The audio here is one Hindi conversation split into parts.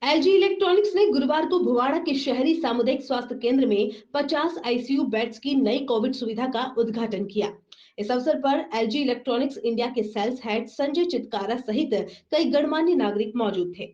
एलजी इलेक्ट्रॉनिक्स ने गुरुवार को भुवाड़ा के शहरी सामुदायिक स्वास्थ्य केंद्र में 50 आईसीयू बेड्स की नई कोविड सुविधा का उद्घाटन किया। इस अवसर पर एलजी इलेक्ट्रॉनिक्स इंडिया के सेल्स हेड संजय चितकारा सहित कई गणमान्य नागरिक मौजूद थे।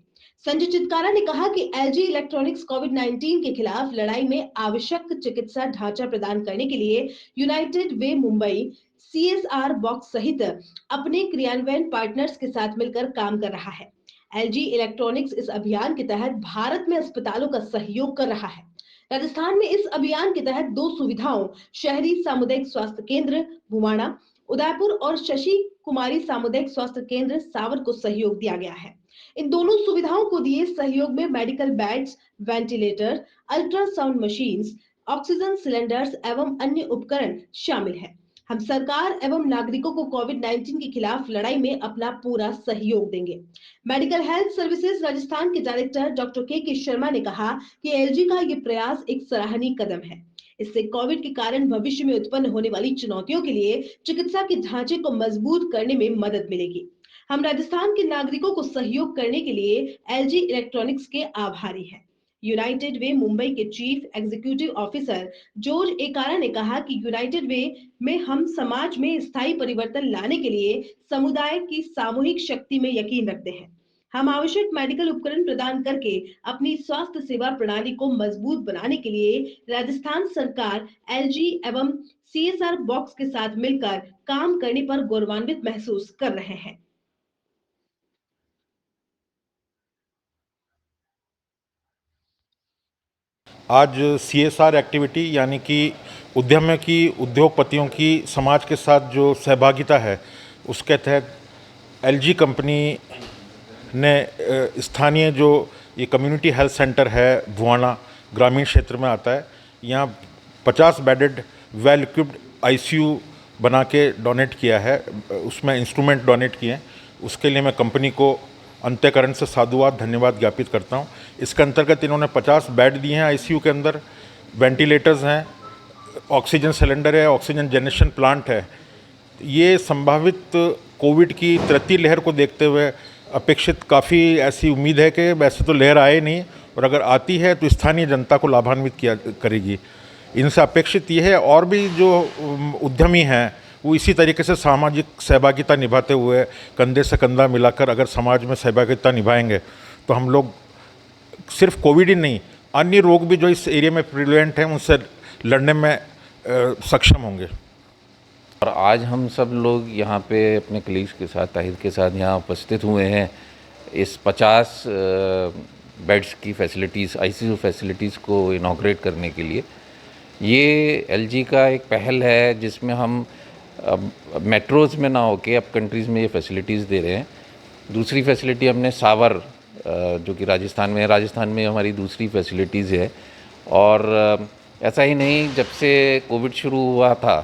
संजय चितकारा ने कहा कि एलजी इलेक्ट्रॉनिक्स कोविड-19 के खिलाफ लड़ाई में आवश्यक चिकित्सा ढांचा प्रदान करने के लिए यूनाइटेड वे मुंबई सीएसआर बॉक्स सहित अपने क्रियान्वयन पार्टनर्स के साथ मिलकर काम कर रहा है। एलजी इलेक्ट्रॉनिक्स इस अभियान के तहत भारत में अस्पतालों का सहयोग कर रहा है। राजस्थान में इस अभियान के तहत 2 सुविधाओं शहरी सामुदायिक स्वास्थ्य केंद्र भुवाड़ा उदयपुर और शशि कुमारी सामुदायिक स्वास्थ्य केंद्र सावर को सहयोग दिया गया है। इन दोनों सुविधाओं को दिए सहयोग में medical beds, ventilator, ultrasound machines, oxygen cylinders एवं अन्य उपकरण शामिल हैं। हम सरकार एवं नागरिकों को कोविड-19 के खिलाफ लड़ाई में अपना पूरा सहयोग देंगे। मेडिकल हेल्थ सर्विसेज राजस्थान के डायरेक्टर डॉक्टर के शर्मा ने कहा कि एलजी का ये प्रयास एक सराहनीय कदम है। इससे कोविड के कारण भविष्य में उत्पन्न होने वाली चुनौतियों के लिए चिकित्सा के ढांचे को मजबूत करने में मदद मिलेगी। हम राजस्थान के नागरिकों को सहयोग करने के लिए एलजी इलेक्ट्रॉनिक्स के आभारी हैं। यूनाइटेड वे मुंबई के चीफ एग्जीक्यूटिव ऑफिसर जॉर्ज एकारा ने कहा कि यूनाइटेड वे में हम समाज में स्थायी परिवर्तन लाने के लिए समुदाय की सामूहिक शक्ति में यकीन रखते हैं। हम आवश्यक मेडिकल उपकरण प्रदान करके अपनी स्वास्थ्य सेवा प्रणाली को मजबूत बनाने के लिए राजस्थान सरकार एलजी एवं सीएसआर बॉक्स के साथ मिलकर काम करने पर गौरवान्वित महसूस कर रहे हैं। आज सीएसआर एक्टिविटी यानी कि उद्यम की उद्योगपतियों की समाज के साथ जो सहभागिता है उसके तहत एलजी कंपनी ने स्थानीय जो ये कम्युनिटी हेल्थ सेंटर है भुवाड़ा ग्रामीण क्षेत्र में आता है, यहाँ 50 बेडेड वेल इक्विप्ड आईसीयू बना के डोनेट किया है। उसमें इंस्ट्रूमेंट डोनेट किए हैं। उसके लिए मैं कंपनी को अंतःकरण से साधुवाद धन्यवाद ज्ञापित करता हूँ। इसके अंतर्गत इन्होंने 50 बेड दिए हैं आईसीयू के अंदर, वेंटिलेटर्स हैं, ऑक्सीजन सिलेंडर है, ऑक्सीजन जनरेशन प्लांट है। ये संभावित कोविड की तृतीय लहर को देखते हुए अपेक्षित काफ़ी ऐसी उम्मीद है कि वैसे तो लहर आए नहीं और अगर आती है तो स्थानीय जनता को लाभान्वित किया करेगी। इनसे अपेक्षित ये है और भी जो उद्यमी हैं वो इसी तरीके से सामाजिक सहभागिता निभाते हुए कंधे से कंधा मिलाकर अगर समाज में सहभागिता निभाएंगे तो हम लोग सिर्फ कोविड ही नहीं अन्य रोग भी जो इस एरिया में प्रिवेलेंट हैं उनसे लड़ने में सक्षम होंगे। और आज हम सब लोग यहाँ पे अपने कलीग्स के साथ ताहिर के साथ यहाँ उपस्थित हुए हैं इस 50 बेड्स की फैसिलिटीज़ आईसीयू फैसिलिटीज़ को इनॉग्रेट करने के लिए। ये एलजी का एक पहल है जिसमें हम मेट्रोज़ में ना होके अब कंट्रीज़ में ये फैसिलिटीज़ दे रहे हैं। दूसरी फैसिलिटी हमने सावर जो कि राजस्थान में है, राजस्थान में हमारी दूसरी फैसिलिटीज़ है। और ऐसा ही नहीं, जब से कोविड शुरू हुआ था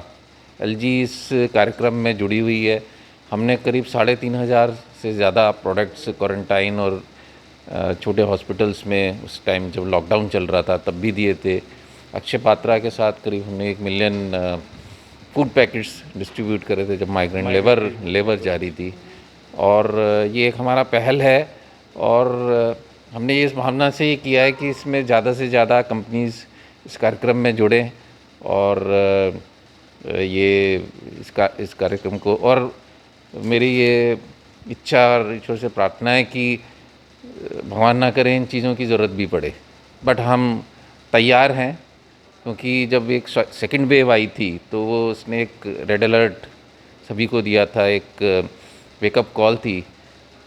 एलजी इस कार्यक्रम में जुड़ी हुई है। हमने करीब 3,500 से ज़्यादा प्रोडक्ट्स क्वारंटाइन और छोटे हॉस्पिटल्स में उस टाइम जब लॉकडाउन चल रहा था तब भी दिए थे। अक्षय पात्रा के साथ करीब हमने 1 मिलियन फूड पैकेट्स डिस्ट्रीब्यूट करे थे जब माइग्रेंट लेबर जारी थी। और ये एक हमारा पहल है और हमने ये इस भावना से ये किया है कि इसमें ज़्यादा से ज़्यादा कंपनीज़ इस कार्यक्रम में जुड़ें और ये इस कार्यक्रम को। और मेरी ये इच्छा और ईश्वर से प्रार्थना है कि भगवान ना करें इन चीज़ों की ज़रूरत भी पड़े, बट हम तैयार हैं क्योंकि जब एक सेकंड वेव आई थी तो वो उसने एक रेड अलर्ट सभी को दिया था, एक वेकअप कॉल थी।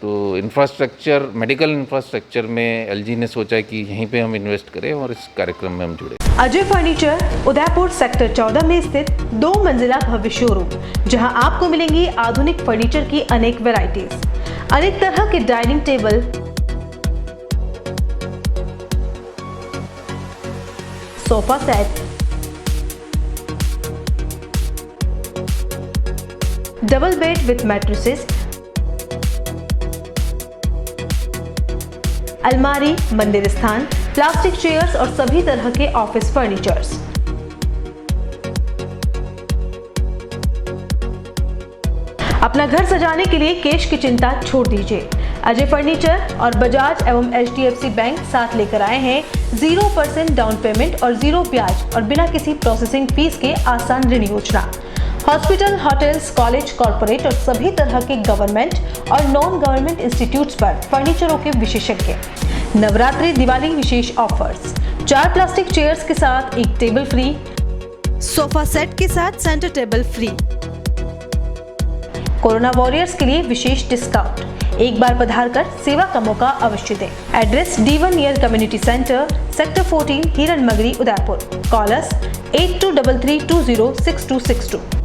तो इंफ्रास्ट्रक्चर, मेडिकल इंफ्रास्ट्रक्चर में एलजी ने सोचा कि यहीं पे हम इन्वेस्ट करें और इस कार्यक्रम में हम जुड़े। अजय फर्नीचर उदयपुर सेक्टर 14 में स्थित 2 मंजिला भव्य शोरूम, जहां आपको मिलेंगी आधुनिक फर्नीचर की अनेक वैरायटीज, अनेक तरह के dining table, sofa set, double bed with mattresses, अलमारी, मंदिर स्थान, प्लास्टिक चेयर्स और सभी तरह के ऑफिस फर्नीचर्स। अपना घर सजाने के लिए कैश की चिंता छोड़ दीजिए। अजय फर्नीचर और बजाज एवं HDFC बैंक साथ लेकर आए हैं 0% डाउन पेमेंट और 0 ब्याज और बिना किसी प्रोसेसिंग फीस के आसान ऋण योजना। हॉस्पिटल, होटल्स, कॉलेज, कॉर्पोरेट और सभी तरह के गवर्नमेंट और नॉन गवर्नमेंट इंस्टीट्यूट्स पर फर्नीचरों के विशेषज्ञ। नवरात्रि दिवाली विशेष ऑफर्स, 4 प्लास्टिक चेयर्स के साथ 1 टेबल फ्री, सोफा सेट के साथ centre table free. Corona warriors के लिए विशेष डिस्काउंट। एक बार पधार कर सेवा का मौका अवश्य दें। Address D1 near community centre, sector 14, हिरन मगरी, उदयपुर। कॉल अस 8233206262।